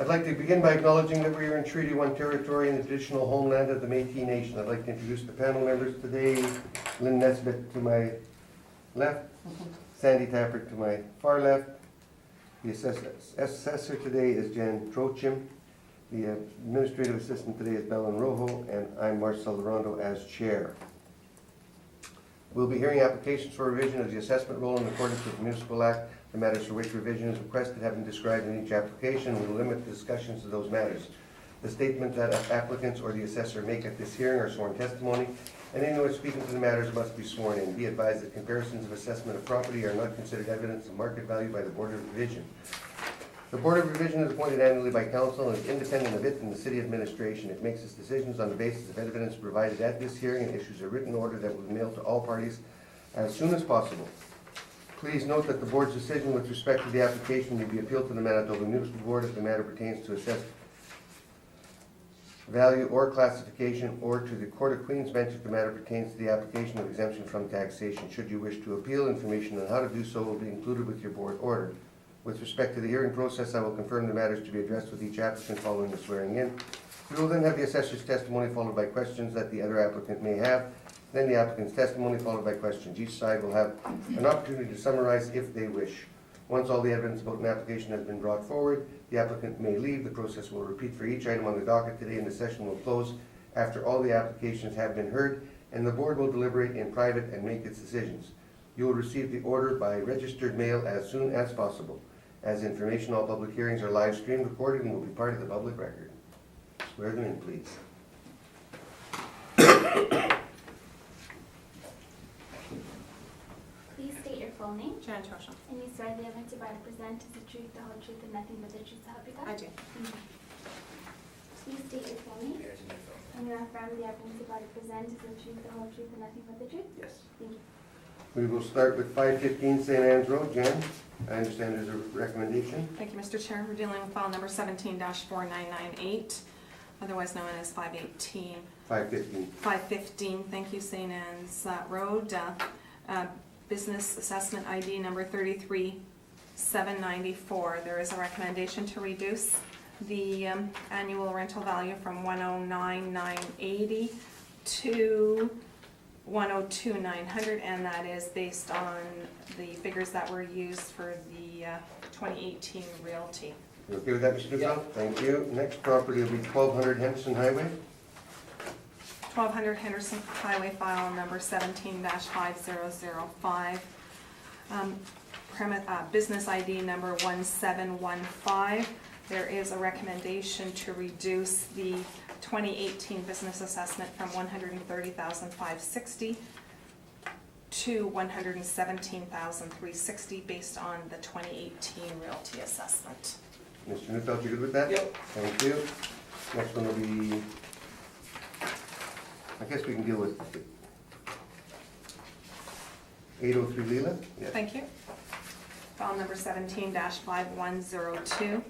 I'd like to begin by acknowledging that we are in Treaty 1 territory and the traditional homeland of the Métis Nation. I'd like to introduce the panel members today. Lynn Nesbitt to my left, Sandy Tappert to my far left. The assessor today is Jan Trochim. The administrative assistant today is Belen Rojo, and I'm Marcel Larondo as chair. We'll be hearing applications for revision of the assessment roll in accordance with the Municipal Act. The matters for which revision is requested have been described in each application. We will limit the discussions to those matters. The statement that applicants or the assessor make at this hearing are sworn testimony, and anyone speaking to the matters must be sworn in. Be advised that comparisons of assessment of property are not considered evidence of market value by the Board of Revision. The Board of Revision is appointed annually by Council and is independent of it and the City Administration. It makes its decisions on the basis of evidence provided at this hearing and issues a written order that will be mailed to all parties as soon as possible. Please note that the Board's decision with respect to the application may be appealed to the Manitoba Municipal Board if the matter pertains to assessed value or classification, or to the Court of Queen's Bench if the matter pertains to the application of exemption from taxation. Should you wish to appeal, information on how to do so will be included with your Board order. With respect to the hearing process, I will confirm the matters to be addressed with each applicant following the swearing in. We will then have the assessor's testimony followed by questions that the other applicant may have. Then the applicant's testimony followed by questions. Each side will have an opportunity to summarize if they wish. Once all the evidence about an application has been brought forward, the applicant may leave. The process will repeat for each item on the docket today, and the session will close after all the applications have been heard, and the Board will deliberate in private and make its decisions. You will receive the order by registered mail as soon as possible. As information, all public hearings are live streamed, recorded, and will be part of the public record. Swear them in, please. Please state your full name. Jan Trochim. And you swear the evidence you're about to present is the truth, the whole truth, and nothing but the truth to help you God? I do. Thank you. Please state your full name. And you affirm the evidence you're about to present is the truth, the whole truth, and nothing but the truth? Yes. Thank you. We will start with 515 St. Anne's Road. Jan, I understand there's a recommendation. Thank you, Mr. Chair. We're dealing with file number 17-4998, otherwise known as 515. 515, thank you, St. Anne's Road. Business assessment ID number 33794. There is a recommendation to reduce the annual rental value from 109,980 to 102,900, and that is based on the figures that were used for the 2018 realty. You okay with that, Mr. Neufeld? Thank you. Next property will be 1200 Henderson Highway. 1200 Henderson Highway, file number 17-5005. Business ID number 1715. There is a recommendation to reduce the 2018 business assessment from $130,560 to $117,360 based on the 2018 realty assessment. Mr. Neufeld, you good with that? Yep. Thank you. Next one will be, I guess we can deal with 803 Leela. Yes. Thank you. File number 17-5102,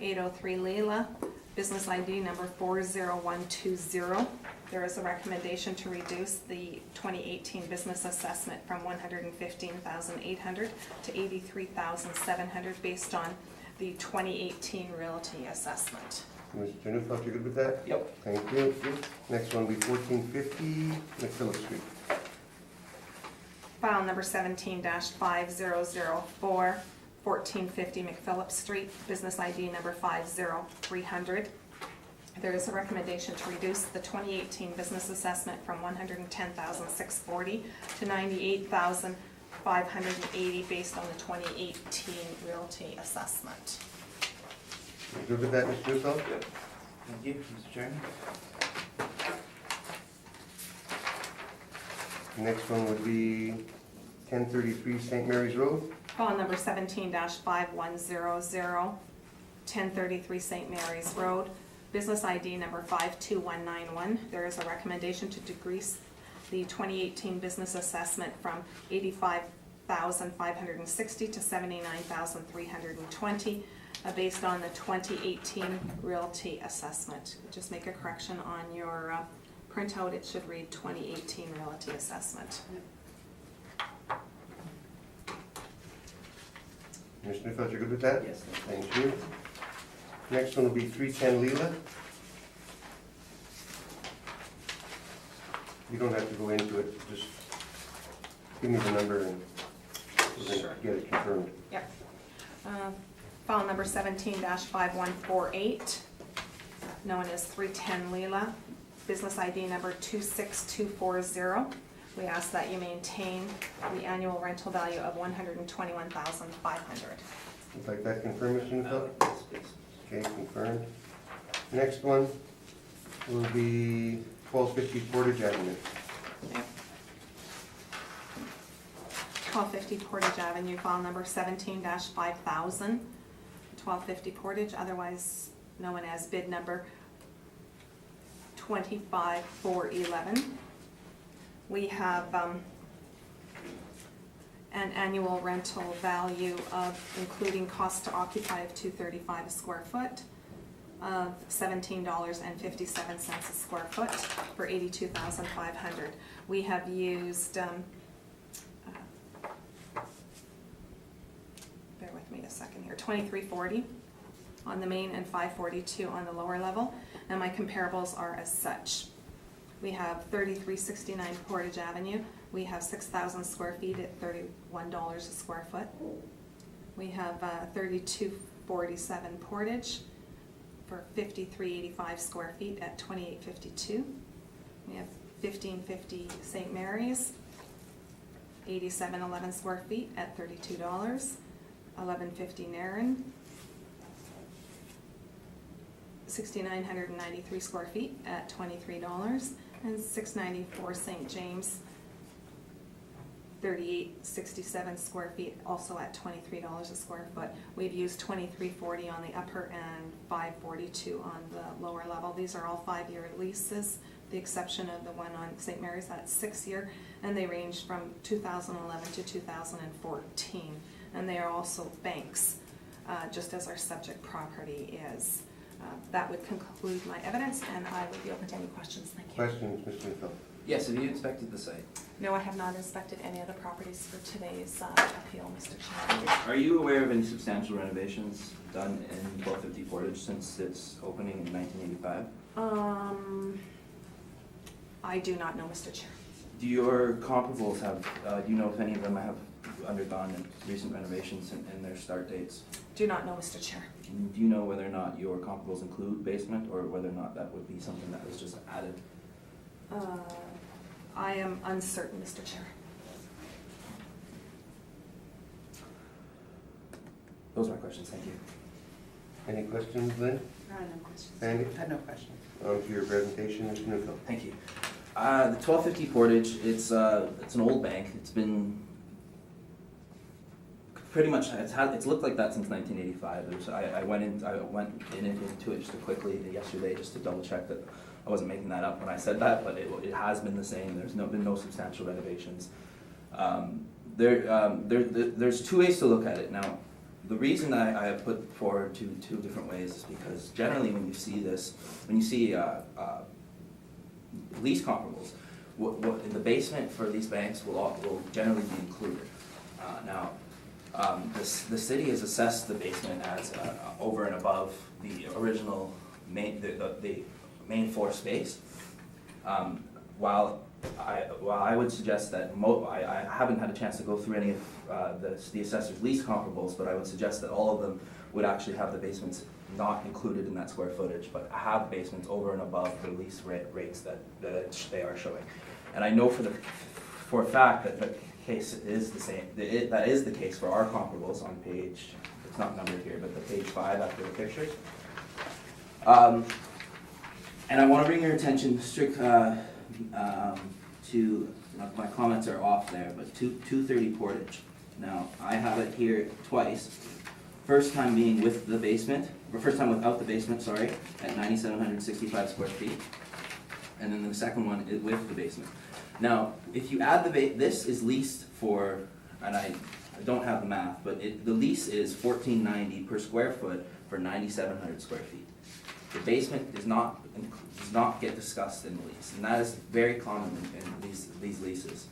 803 Leila, business ID number 40120. There is a recommendation to reduce the 2018 business assessment from $115,800 to $83,700 based on the 2018 realty assessment. Mr. Neufeld, you good with that? Yep. Thank you. Next one will be 1450 McPhillips Street. File number 17-5004, 1450 McPhillips Street, business ID number 50300. There is a recommendation to reduce the 2018 business assessment from $110,640 to $98,580 based on the 2018 realty assessment. You good with that, Mr. Neufeld? Yep. Thank you, Mr. Chairman. Next one would be 1033 St. Mary's Road. File number 17-5100, 1033 St. Mary's Road, business ID number 52191. There is a recommendation to decrease the 2018 business assessment from $85,560 to $79,320 based on the 2018 realty assessment. Just make a correction on your printout. It should read 2018 realty assessment. Mr. Neufeld, you good with that? Yes. Thank you. Next one will be 310 Leela. You don't have to go into it, just give me the number and we're Sure. gonna get it confirmed. Yep. File number 17-5148, known as 310 Leela, business ID number 26240. We ask that you maintain the annual rental value of $121,500. Would like that confirmed, Mr. Neufeld? Yes, please. Okay, confirmed. Next one will be 1250 Portage Avenue. 1250 Portage Avenue, file number 17-5000, 1250 Portage, otherwise known as bid number 25411. We have an annual rental value of, including cost to occupy, of $235 a square foot, of $17.57 a square foot for $82,500. We have used, bear with me a second here, 2340 on the main and 542 on the lower level, and my comparables are as such. We have 3369 Portage Avenue. We have 6,000 square feet at $31 a square foot. We have 3247 Portage for 5,385 square feet at $28.52. We have 1550 St. Mary's, 8711 square feet at $32. 1150 Narren, 6,993 square feet at $23, and 694 St. James, 3867 square feet, also at $23 a square foot. We've used 2340 on the upper and 542 on the lower level. These are all 5-year leases, the exception of the one on St. Mary's, that's 6-year, and they range from 2011 to 2014. And they are also banks, just as our subject property is. That would conclude my evidence, and I would be open to any questions. Thank you. Questions, Mr. Neufeld? Yes, have you inspected the site? No, I have not inspected any of the properties for today's appeal, Mr. Chair. Are you aware of any substantial renovations done in 1250 Portage since its opening in 1985? I do not know, Mr. Chair. Do your comparables have, do you know if any of them have undergone recent renovations in their start dates? Do not know, Mr. Chair. And do you know whether or not your comparables include basement, or whether or not that would be something that was just added? I am uncertain, Mr. Chair. Those are my questions, thank you. Any questions, Lynn? No, no questions. Sandy? I have no questions. On to your presentation, Mr. Neufeld. Thank you. The 1250 Portage, it's an old bank. It's been pretty much, it's looked like that since 1985. I went into it just quickly yesterday just to double check that I wasn't making that up when I said that, but it has been the same. There's been no substantial renovations. There's two ways to look at it. Now, the reason I have put forward two different ways is because generally when you see lease comparables, what in the basement for these banks will generally be included. The city has assessed the basement as over and above the original the main floor space. While I would suggest that I haven't had a chance to go through any of the assessor's lease comparables, but I would suggest that all of them would actually have the basements not included in that square footage, but have basements over and above the lease rates that they are showing. And I know for a fact that the case is the same. That is the case for our comparables on page, it's not numbered here, but the page 5 after the pictures. And I want to bring your attention to, my comments are off there, but 230 Portage. Now, I have it here twice. First time being with the basement, or first time without the basement, sorry, at 9,765 square feet. And then the second one is with the basement. Now, if you add this is leased for, and I don't have the math, but the lease is $14.90 per square foot for 9,700 square feet. The basement does not get discussed in the lease, and that is very common in these leases.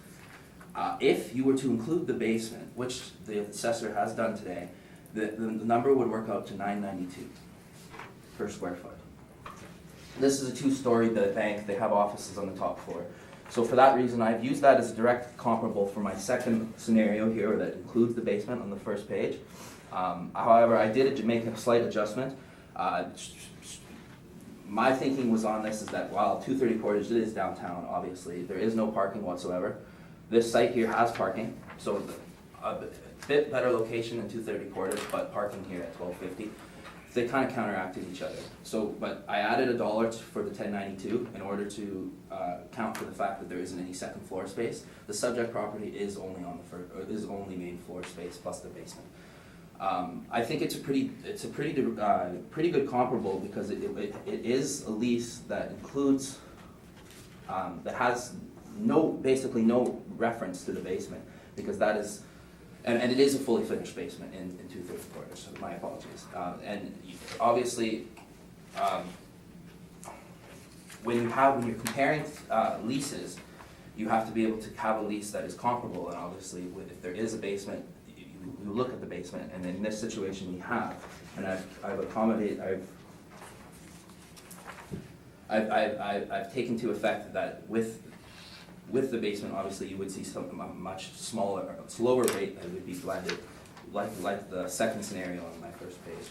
If you were to include the basement, which the assessor has done today, the number would work out to $992. per square foot. This is a two-story bank, they have offices on the top floor. So for that reason, I've used that as a direct comparable for my second scenario here that includes the basement on the first page. However, I did make a slight adjustment. My thinking was on this is that while 230 Portage it is downtown, obviously, there is no parking whatsoever. This site here has parking, so a bit better location than 230 Portage, but parking here at 1250. They kind of counteracted each other. So, but I added $1 for the 1092 in order to count for the fact that there isn't any second floor space. The subject property is only on the first, or is only main floor space plus the basement. I think it's a pretty good comparable because it is a lease that includes that has basically no reference to the basement because that is. And it is a fully finished basement in 230 Portage, so my apologies. And obviously, when you're comparing leases, you have to be able to have a lease that is comparable. And obviously, if there is a basement, you look at the basement. And in this situation, we have. And I've taken to effect that with the basement, obviously, you would see a much smaller, slower rate that would be blended, like the second scenario on my first page.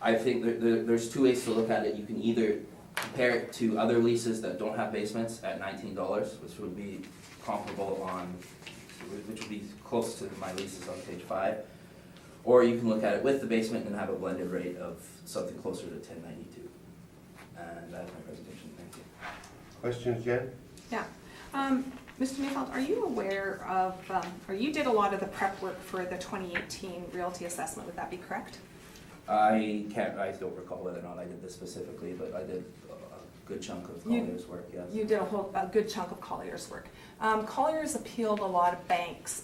I think there's two ways to look at it. You can either compare it to other leases that don't have basements at $19, which would be comparable which would be close to my leases on page 5, or you can look at it with the basement and have a blended rate of something closer to 1092. And that's my presentation. Thank you. Questions, Jen? Yeah. Mr. Neufeld, are you aware of, or you did a lot of the prep work for the 2018 realty assessment, would that be correct? I don't recall whether or not I did this specifically, but I did a good chunk of Collier's work, yes. You did a good chunk of Collier's work. Collier's appealed a lot of banks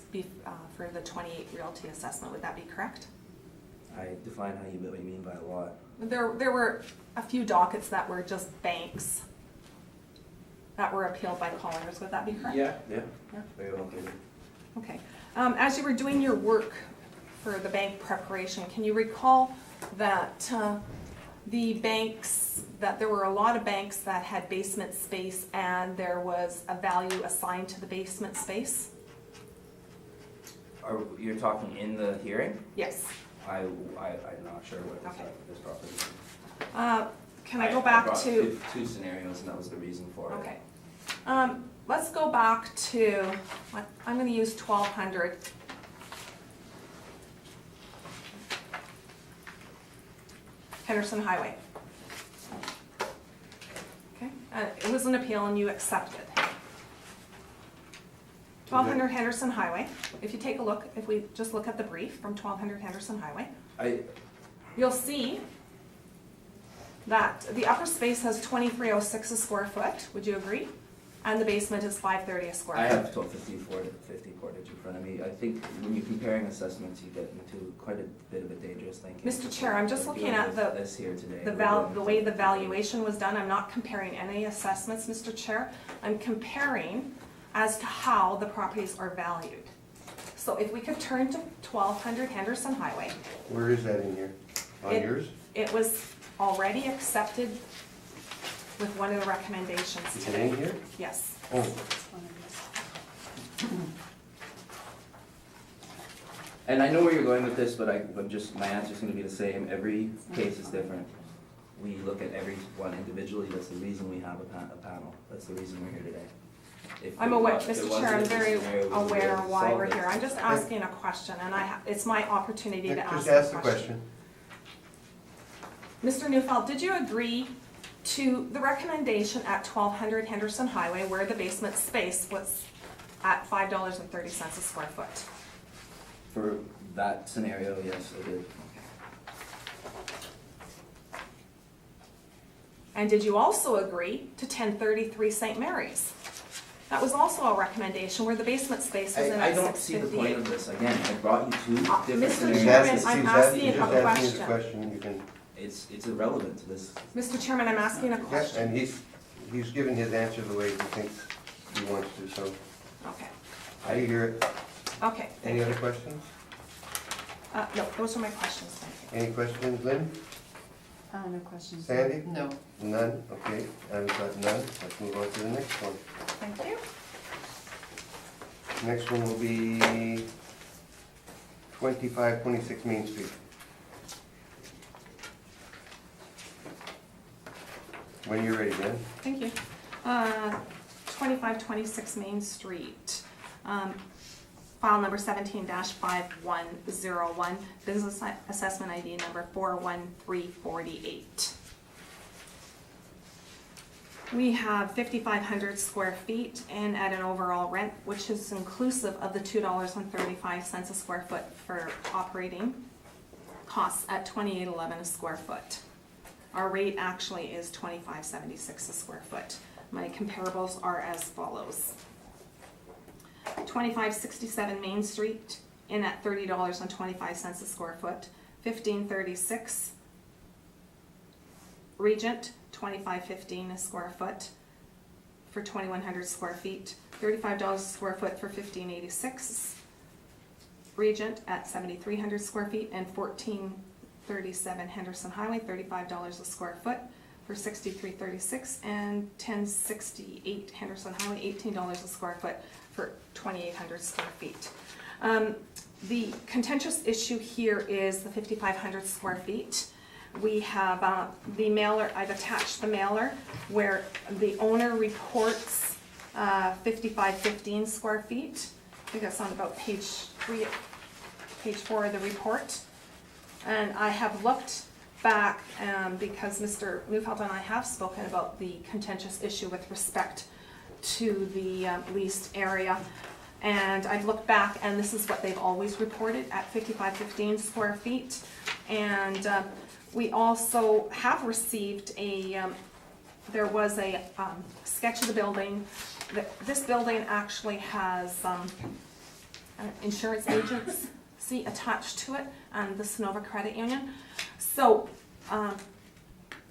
for the 28 realty assessment, would that be correct? I define what you mean by a lot. There were a few dockets that were just banks that were appealed by Collier's, would that be correct? Yeah, very well good. Okay. As you were doing your work for the bank preparation, can you recall that there were a lot of banks that had basement space and there was a value assigned to the basement space? You're talking in the hearing? Yes. I'm not sure what this property is. Can I go back brought to... two scenarios and that was the reason for it. Okay. Let's go back to, I'm going to use 1200. Henderson Highway. Okay, it was an appeal and you accepted. 1200 Henderson Highway. If you take a look, if we just look at the brief from 1200 Henderson Highway, you'll see that the upper space has 2306 a square foot. Would you agree? And the basement is 530 a square foot. I have 1250 Portage in front of me. I think when you're comparing assessments, you get into quite a bit of a dangerous thinking. Mr. Chair, I'm just looking at this here today. the way the valuation was done. I'm not comparing any assessments, Mr. Chair. I'm comparing as to how the properties are valued. So if we could turn to 1200 Henderson Highway. Where is that in here? On yours? It was already accepted with one of the recommendations Is it today. in here? Yes. Oh, And I know where you're going with this, but my answer's going to be the same. Every case is different. We look at every one individually. That's the reason we have a panel. That's the reason we're here today. I'm aware, Mr. Chair, I'm very aware why we're here. I'm just asking a question, and it's my opportunity to ask just ask a the question. Mr. Neufeld, did you agree to the recommendation at 1200 Henderson Highway where the basement space was at $5.30 a square foot? For that scenario, yes, I did. And did you also agree to 1033 St. Mary's? That was also a recommendation where the basement space was in I at don't see the point 658. of this. Again, I brought you two different Mr. scenarios. Chairman, I'm asking a Just asking question. the question, you can, It's irrelevant to this. Mr. Chairman, I'm asking a yeah, question. and he's given his answer the way he thinks he wants to, so Okay, I hear it. okay. Any other questions? No, those are my questions, thank you. Any questions, Lynn? No questions. Sandy? No. None, okay, I've got none, let's move on to the next one. Thank you. Next one will be 2526 Main Street. When you're ready, Dan. Thank you. 2526 Main Street. File number 17-5101, business assessment ID number 41348. We have 5,500 square feet and at an overall rent, which is inclusive of the $2.35 a square foot for operating costs at $28.11 a square foot. Our rate actually is $25.76 a square foot. My comparables are as follows. 2567 Main Street, in at $30.25 a square foot. 1536 Regent, $25.15 a square foot for 2,100 square feet. $35 a square foot for 1586 Regent at 7,300 square feet, and 1437 Henderson Highway, $35 a square foot for 6336, and 1068 Henderson Highway, $18 a square foot for 2,800 square feet. The contentious issue here is the 5,500 square feet. We have the mailer, I've attached the mailer where the owner reports 5,515 square feet. I think that's on about page 4 of the report. And I have looked back because Mr. Neufeld and I have spoken about the contentious issue with respect to the leased area. And I've looked back and this is what they've always reported at 5,515 square feet. And we also have received there was a sketch of the building. This building actually has insurance agency attached to it and the Sonoma Credit Union. So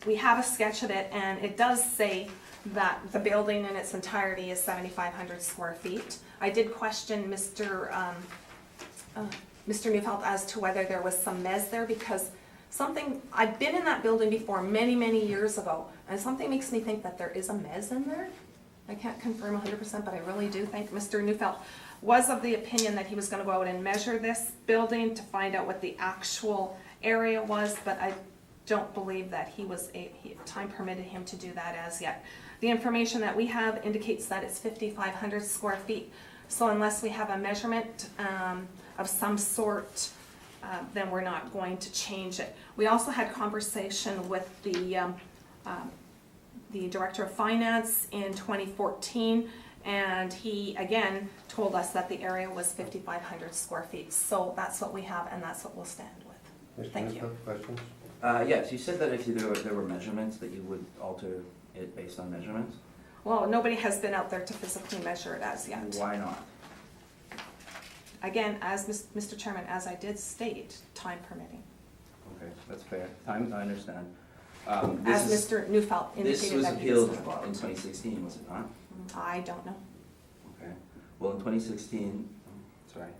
we have a sketch of it, and it does say that the building in its entirety is 7,500 square feet. I did question Mr. Neufeld as to whether there was some mezz there, because I've been in that building before many, many years ago, and something makes me think that there is a mezz in there. I can't confirm 100%, but I really do think Mr. Neufeld was of the opinion that he was going to go out and measure this building to find out what the actual area was, but I don't believe that time permitted him to do that as yet. The information that we have indicates that it's 5,500 square feet. So unless we have a measurement of some sort, then we're not going to change it. We also had conversation with the Director of Finance in 2014, and he again told us that the area was 5,500 square feet. So that's what we have, and that's what we'll stand with. Mr. Thank you. Neufeld, questions? Yes, you said that if there were measurements, that you would alter it based on measurements? Well, nobody has been out there to physically measure it as yet. Why not? Again, as Mr. Chairman, as I did state, time permitting. Okay, that's fair. I understand. As Mr. Neufeld This indicated was that he was appealed going to go out. in 2016, was it not? I don't know. Okay. Well, in 2016, sorry,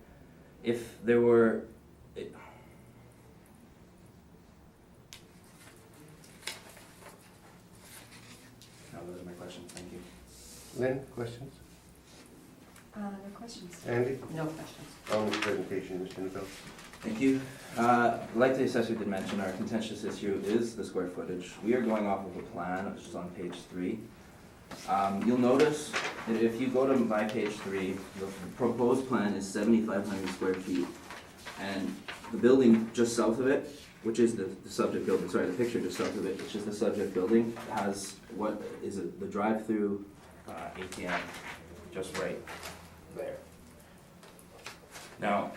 if there were, no, those are my questions. Thank you. Lynn, questions? No questions. Andy? No questions. On this presentation, Mr. Neufeld. Thank you. Like the assessor did mention, our contentious issue is the square footage. We are going off of a plan, which is on page 3. You'll notice that if you go to my page 3, the proposed plan is 7,500 square feet. And the building just south of it, which is the subject building, sorry, the picture just south of it, which is the subject building, has what is the drive-through ATM just right there. Now,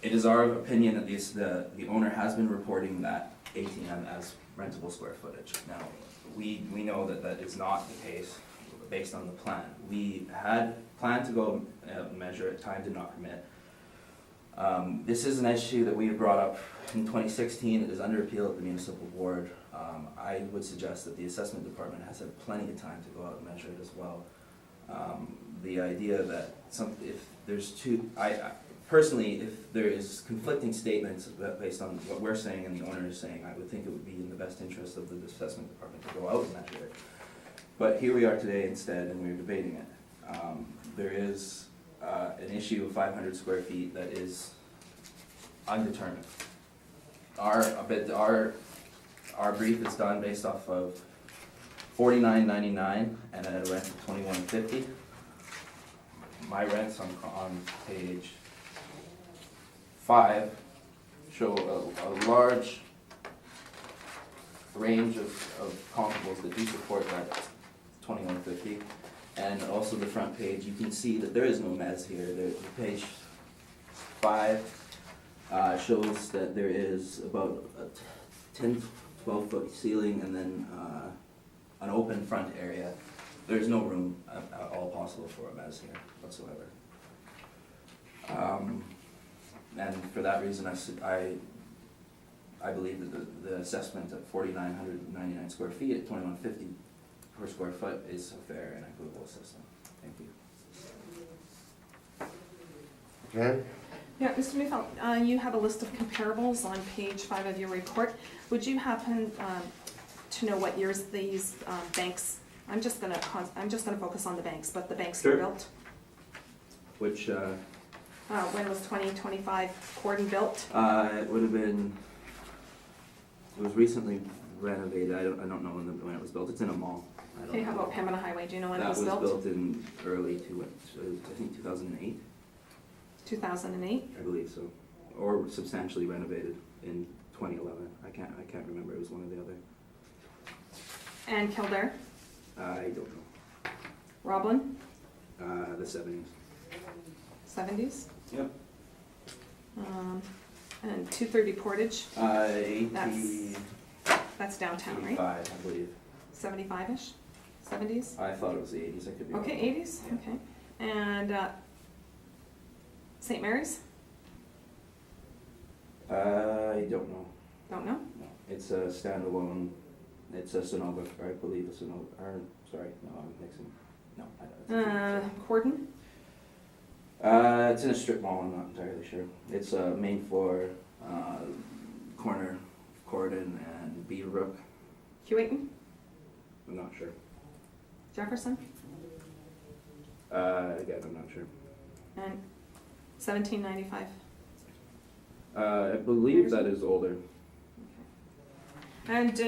it is our opinion that the owner has been reporting that ATM as rentable square footage. Now, we know that that is not the case based on the plan. We had planned to go measure it, time did not permit. This is an issue that we have brought up in 2016. It is under appeal at the municipal board. I would suggest that the assessment department has had plenty of time to go out and measure it as well. The idea that if there's personally, if there is conflicting statements based on what we're saying and the owner is saying, I would think it would be in the best interest of the assessment department to go out and measure it. But here we are today instead, and we're debating it. There is an issue of 500 square feet that is undetermined. Our brief is done based off of $49.99 and at a rent of $21.50. My rents on page 5 show a large range of comparables that do support that $21.50. And also the front page, you can see that there is no mezz here. The page 5 shows that there is about a 10-12 foot ceiling and then an open front area. There's no room at all possible for a mezz here whatsoever. And for that reason, I believe that the assessment at 4,999 square feet at $21.50 per square foot is a fair and equitable assessment. Thank you. Jan? Yeah, Mr. Neufeld, you have a list of comparables on page 5 of your report. Would you happen to know what years these banks, I'm just gonna focus on the banks, but the banks were Sure. built? Which, When was 2025 Corden built? it would have been, it was recently renovated. I don't know when it was built. It's in a mall. I don't Okay, how know. about Pembina Highway, do you know when it That was was built? built in early, I think 2008, 2008? I believe so. Or substantially renovated in 2011. I can't remember. It was one or the other. And Kildare? I don't know. Roblin? The 70s. 70s? Yep. And 230 Portage, 80, that's downtown, right? 85, I believe. 75-ish? 70s? I thought it was the 80s. I could be wrong. Okay, 80s, Yeah. okay. And St. Mary's? I don't know. Don't know? No. It's a standalone. It's a sonographer, I believe. A sonographer. Sorry, no, I'm mixing. No, I don't. Corden? It's in a strip mall. I'm not entirely sure. It's a main floor, corner, Corden and Beaverbrook. Hewington? I'm not sure. Jefferson? Again, I'm not sure. And 1795? I believe that is older. And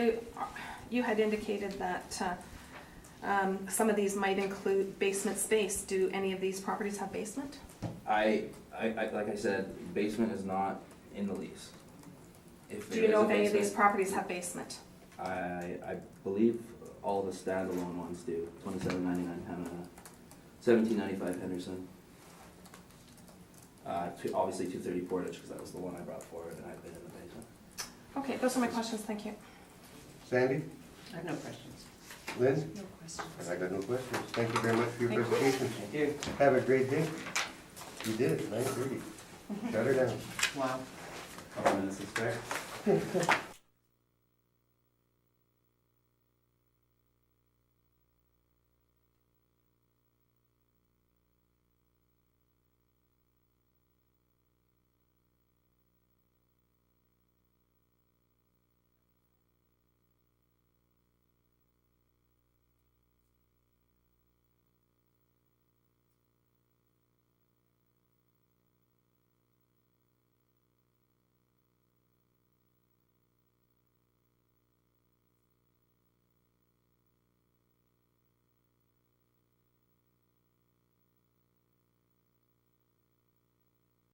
you had indicated that some of these might include basement space. Do any of these properties have basement? I like I said, basement is not in the lease. If Do there you is know a if any of these basement, properties have basement? I believe all the standalone ones do. 2799 Pembina, 1795 Henderson. Obviously 230 Portage, because that was the one I brought forward, and I've been in the basement. Okay, those are my questions, thank you. Sandy? I have no questions. Lynn? No questions. And I got no questions. Thank you very much for your Thank you. presentation. Thank you. Have a great day. You did, 9:30. Shut her down. Wow. Couple minutes to spare.